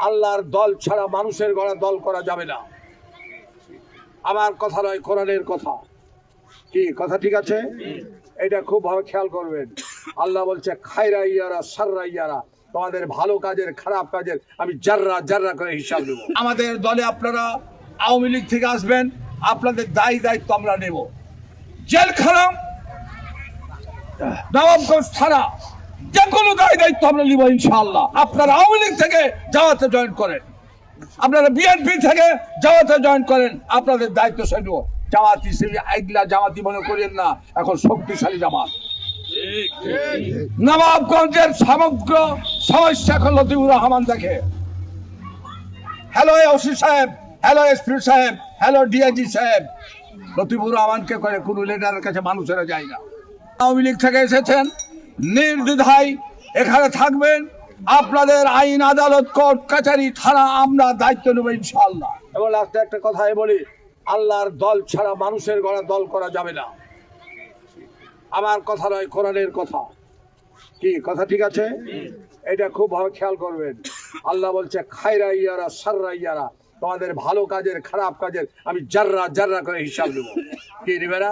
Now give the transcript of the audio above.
আল্লাহর দল ছাড়া মানুষের গড়া দল করা যাবে না। আমার কথা নয়, কোরআনের কথা। কি কথা ঠিক আছে? এটা খুব ভাবে খেয়াল করবেন। আল্লাহ বলছে খায়রা ইয়ারা সাররা ইয়ারা, তোমাদের ভালো কাজের খারাপ কাজের আমি জাররা জাররা করে হিসাব দেব। আমাদের দলে আপনারা আওয়ামী লীগ থেকে আসবেন, আপনাদের দায়িত্ব আমরা নেব। জেলখানা, নবাবগঞ্জ থানা, যে কোনো দায়িত্ব আমরা নিব ইনশাআল্লাহ। আপনারা আওয়ামী লীগ থেকে জামাতে জয়েন করেন, আপনারা বিএনপি থেকে জামাতে জয়েন করেন, আপনাদের দায়িত্ব সে নেব। জামাতি এগুলা জামাতি মনে করেন না, এখন শক্তিশালী জামাত। নবাবগঞ্জের সমগ্র সমস্যা এখন লতিফুর রহমান দেখে। হ্যালো ওসি সাহেব, হ্যালো এসপি সাহেব, হ্যালো ডিআইজি সাহেব, লতিফুর রহমানকে করে কোনো লিডারের কাছে মানুষেরা যায় না। আওয়ামী লীগ থেকে এসেছেন, নির্দ্বিধায় এখানে থাকবেন। আপনাদের আইন, আদালত, কোর্ট কাছারি, থানা আমরা দায়িত্ব নেব ইনশাআল্লাহ। এবং লাস্টে একটা কথাই বলি, আল্লাহর দল ছাড়া মানুষের গড়া দল করা যাবে না। আমার কথা নয়, কোরআনের কথা। কি কথা ঠিক আছে? এটা খুব ভাবে খেয়াল করবেন। আল্লাহ বলছে খায়রা ইয়ারা সাররা ইয়ারা, তোমাদের ভালো কাজের খারাপ কাজের আমি জাররা জাররা করে হিসাব দেব। কি নেবে না?